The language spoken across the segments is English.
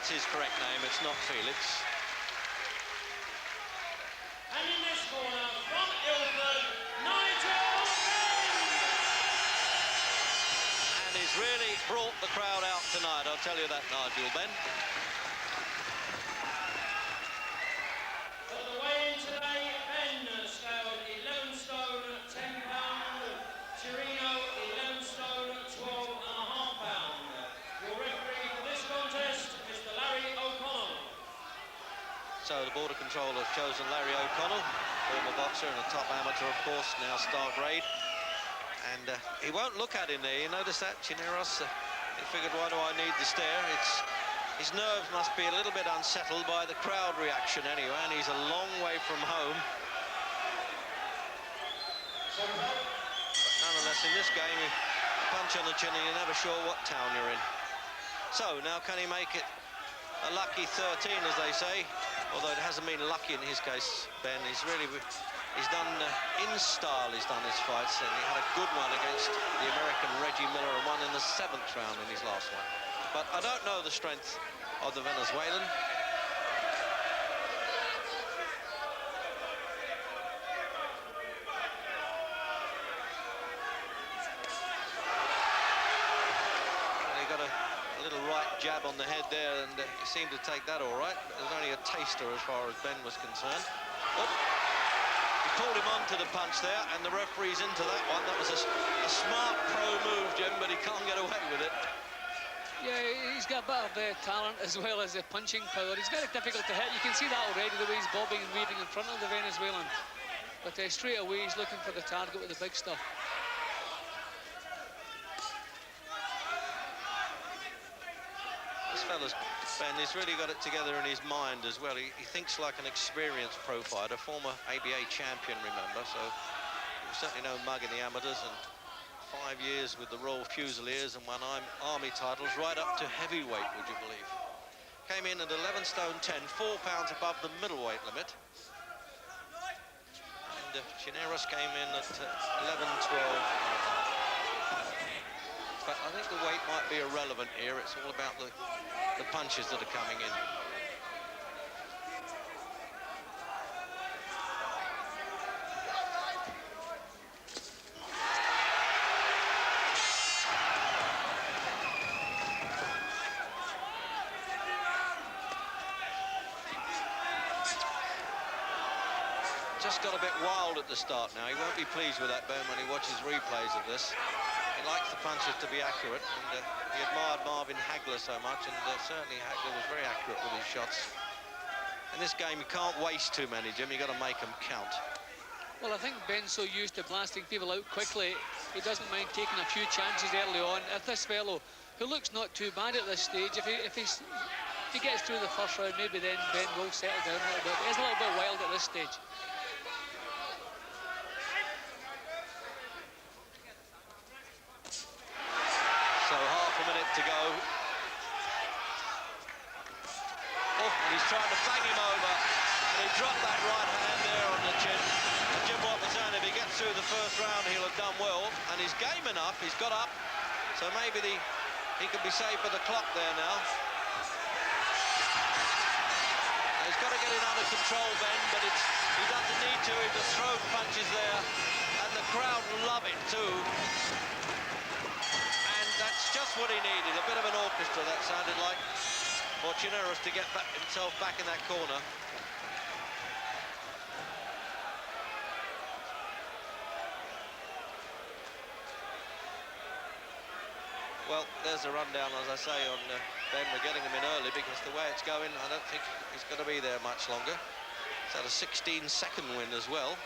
That's his correct name, it's not Felix. And in this corner, from Ilford, Nigel Benn! And he's really brought the crowd out tonight, I'll tell you that, Nigel Benn. For the weigh-in today, Benn scaled 11 stone, 10 pound. Cherinos, 11 stone, 12 and a half pound. Your referee for this contest, Mr. Larry O'Connell. So the border control has chosen Larry O'Connell, former boxer and a top amateur, of course, now star grade. And he won't look at him there. You notice that, Cherinos? He figured, why do I need the stare? His nerves must be a little bit unsettled by the crowd reaction anyway, and he's a long way from home. But nonetheless, in this game, you punch on the chin and you're never sure what town you're in. So now can he make it a lucky 13, as they say? Although it hasn't been lucky in his case, Ben. He's done in style, he's done his fights, and he had a good one against the American Reggie Miller and won in the 7th round in his last one. But I don't know the strength of the Venezuelan. He got a little right jab on the head there, and he seemed to take that all right. It was only a taster as far as Ben was concerned. Oh. He pulled him onto the punch there, and the referee's into that one. That was a smart pro move, Jim, but he can't get away with it. Yeah, he's got a bit of talent as well as a punching power. He's very difficult to hit. You can see that already, the way he's bobbing and weaving in front of the Venezuelan. But straight away, he's looking for the target with the big stuff. This fella's, Ben, he's really got it together in his mind as well. He thinks like an experienced pro fighter, former ABA champion, remember, so he was certainly no mug in the amateurs, and 5 years with the Royal Fusiliers and won army titles right up to heavyweight, would you believe? Came in at 11 stone 10, 4 pounds above the middleweight limit. And Cherinos came in at 11-12. But I think the weight might be irrelevant here. It's all about the punches that are coming in. Just got a bit wild at the start now. He won't be pleased with that, Ben, when he watches replays of this. He likes the punches to be accurate, and he admired Marvin Hagler so much, and certainly Hagler was very accurate with his shots. In this game, you can't waste too many, Jim. You've got to make them count. Well, I think Ben's so used to blasting people out quickly, he doesn't mind taking a few chances early on. If this fellow, who looks not too bad at this stage, if he gets through the first round, maybe then Ben will settle down a little bit. He's a little bit wild at this stage. So half a minute to go. Oh, and he's trying to bang him over. And he dropped that right hand there on the chin. And Jim White was saying if he gets through the first round, he'll have done well. And he's game enough, he's got up. So maybe he can be saved for the clock there now. And he's got to get it under control, Ben, but he doesn't need to. He just throws punches there. And the crowd love it too. That's just what he needed, a bit of an orchestra, that sounded like, for Cherinos to get himself back in that corner. Well, there's a rundown, as I say, on Ben. We're getting him in early because the way it's going, I don't think he's going to be there much longer. He's had a 16-second win as well.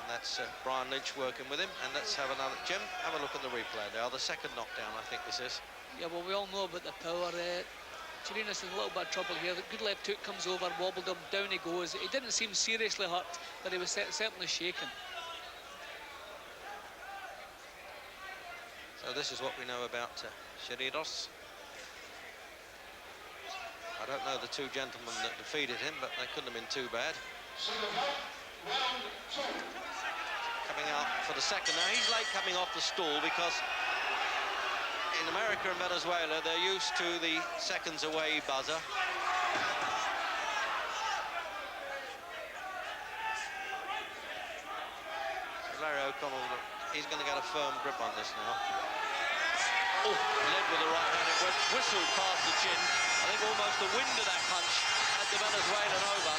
That's Brian Lynch working with him, and let's have another. Jim, have a look at the replay now. The second knockdown, I think this is. Yeah, well, we all know about the power. Cherinos is in a little bit of trouble here. The good left hook comes over, wobbled him, down he goes. He didn't seem seriously hurt, but he was certainly shaken. So this is what we know about Cherinos. I don't know the two gentlemen that defeated him, but they couldn't have been too bad. Coming out for the second. Now, he's late coming off the stool because in America and Venezuela, they're used to the seconds away buzzer. Larry O'Connell, he's going to get a firm grip on this now. Oh, led with the right hand, it went whistled past the chin. I think almost the wind of that punch had the Venezuelan over.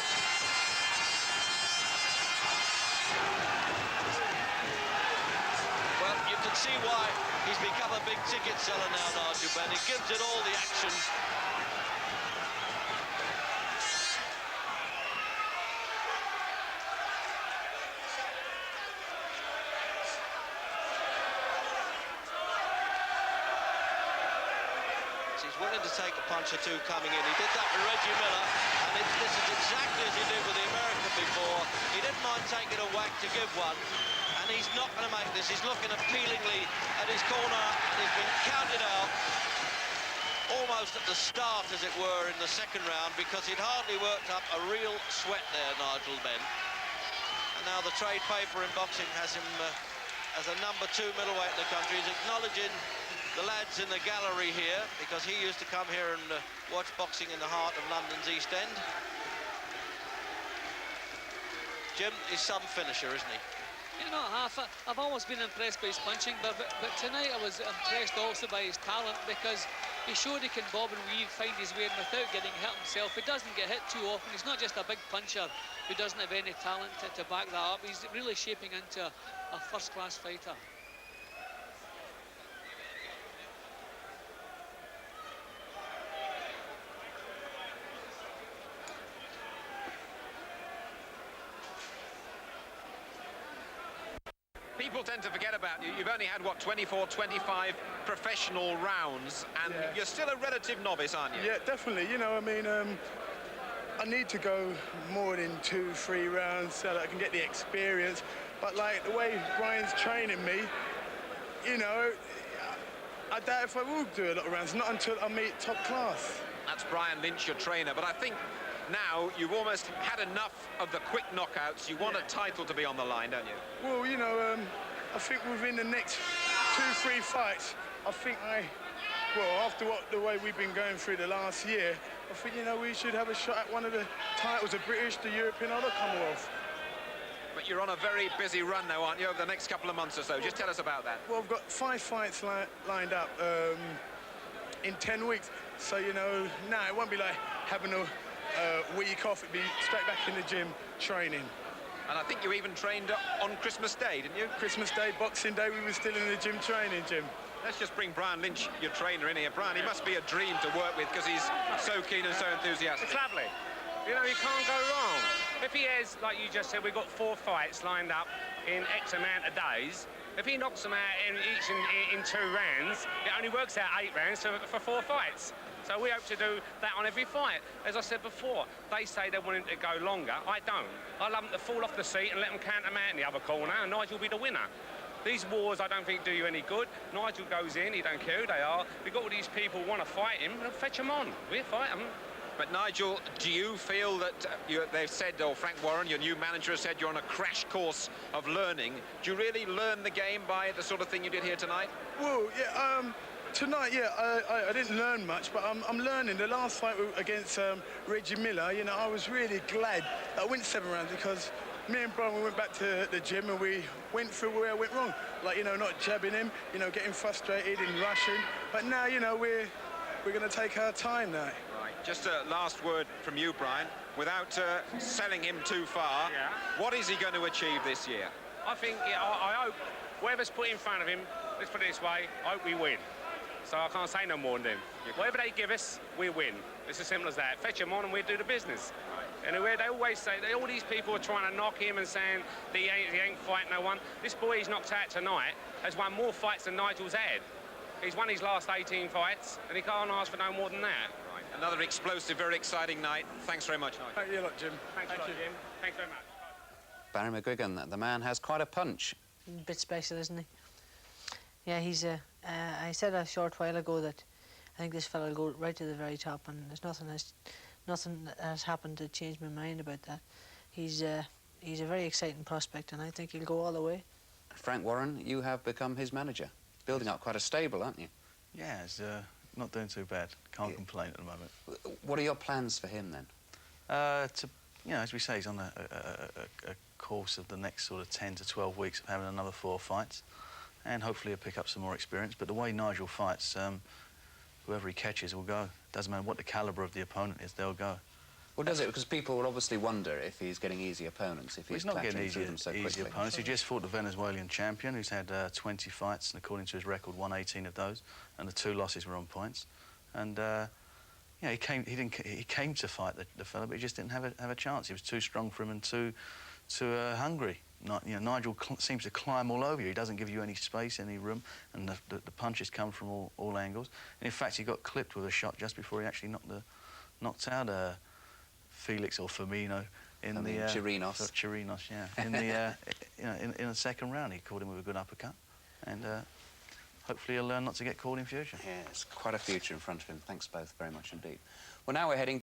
Well, you can see why he's become a big ticket seller now, Nigel Benn. He gives it all the action. He's willing to take a punch or two coming in. He did that with Reggie Miller, and this is exactly as he did with the American before. He didn't mind taking a whack to give one, and he's not going to make this. He's looking appealingly at his corner, and he's been counted out almost at the start, as it were, in the second round, because he'd hardly worked up a real sweat there, Nigel Benn. And now the trade paper in boxing has him as a number 2 middleweight in the country. He's acknowledging the lads in the gallery here, because he used to come here and watch boxing in the heart of London's East End. Jim, he's some finisher, isn't he? You know, I've always been impressed by his punching, but tonight I was impressed also by his talent, because he showed he can bob and weave, find his way in without getting hit himself. He doesn't get hit too often. He's not just a big puncher who doesn't have any talent to back that up. He's really shaping into a first-class fighter. People tend to forget about you. You've only had, what, 24, 25 professional rounds, and you're still a relative novice, aren't you? Yeah, definitely. You know, I mean, I need to go more than 2-3 rounds so that I can get the experience. But, like, the way Brian's training me, you know, I doubt if I will do a lot of rounds, not until I meet top class. That's Brian Lynch, your trainer, but I think now you've almost had enough of the quick knockouts. You want a title to be on the line, don't you? Well, you know, I think within the next 2-3 fights, I think after the way we've been going through the last year, I think, you know, we should have a shot at one of the titles, the British, the European, or the Commonwealth. But you're on a very busy run now, aren't you, over the next couple of months or so? Just tell us about that. Well, I've got 5 fights lined up in 10 weeks. So, you know, now it won't be like having a week off. It'd be straight back in the gym training. And I think you even trained on Christmas Day, didn't you? Christmas Day, Boxing Day, we were still in the gym training, Jim. Let's just bring Brian Lynch, your trainer, in here. Brian, he must be a dream to work with, because he's so keen and so enthusiastic. It's lovely. You know, you can't go wrong. If he has, like you just said, we've got 4 fights lined up in X amount of days. If he knocks them out in 2 rounds, it only works out 8 rounds for 4 fights. So we hope to do that on every fight. As I said before, they say they want him to go longer. I don't. I love him to fall off the seat and let them count him out in the other corner, and Nigel will be the winner. These wars, I don't think, do you any good. Nigel goes in, he don't care who they are. We've got all these people who want to fight him, and fetch them on. We'll fight them. But Nigel, do you feel that they've said, or Frank Warren, your new manager, has said you're on a crash course of learning? Do you really learn the game by the sort of thing you did here tonight? Well, yeah, tonight, yeah, I didn't learn much, but I'm learning. The last fight against Reggie Miller, you know, I was really glad I went 7 rounds, because me and Brian, we went back to the gym and we went through where I went wrong. Like, you know, not jabbing him, you know, getting frustrated and rushing. But now, you know, we're going to take our time now. Right. Just a last word from you, Brian. Without selling him too far, what is he going to achieve this year? I think, yeah, I hope whatever's put in front of him, let's put it this way, I hope we win. So I can't say no more than them. Whatever they give us, we win. It's as simple as that. Fetch them on and we do the business. Right. And they always say, all these people are trying to knock him and saying that he ain't fighting no one. This boy he's knocked out tonight has won more fights than Nigel's had. He's won his last 18 fights, and he can't ask for no more than that. Right. Another explosive, very exciting night. Thanks very much, Nigel. Thank you a lot, Jim. Thanks a lot, Jim. Thanks very much. Barry McGuigan, the man has quite a punch. A bit special, isn't he? Yeah, he's I said a short while ago that I think this fella will go right to the very top, and there's nothing has happened to change my mind about that. He's a very exciting prospect, and I think he'll go all the way. Frank Warren, you have become his manager, building up quite a stable, aren't you? Yeah, he's not doing too bad. Can't complain at the moment. What are your plans for him then? You know, as we say, he's on a course of the next sort of 10 to 12 weeks of having another 4 fights, and hopefully he'll pick up some more experience. But the way Nigel fights, whoever he catches will go. Doesn't matter what the calibre of the opponent is, they'll go. Well, does it? Because people will obviously wonder if he's getting easy opponents, if he's not getting through them so easy quickly. opponents. He just fought the Venezuelan champion, who's had 20 fights, and according to his record, won 18 of those, and the 2 losses were on points. And yeah, he came to fight the fella, but he just didn't have a chance. He was too strong for him and too hungry. You know, Nigel seems to climb all over you. He doesn't give you any space, any room, and the punches come from all angles. And in fact, he got clipped with a shot just before he actually knocked out Felix or Firmino in the Cherinos. Cherinos, yeah. In the in the second round, he caught him with a good uppercut, and hopefully he'll learn not to get caught in future. Yeah, it's quite a future in front of him. Thanks both very much indeed. Well, now we're heading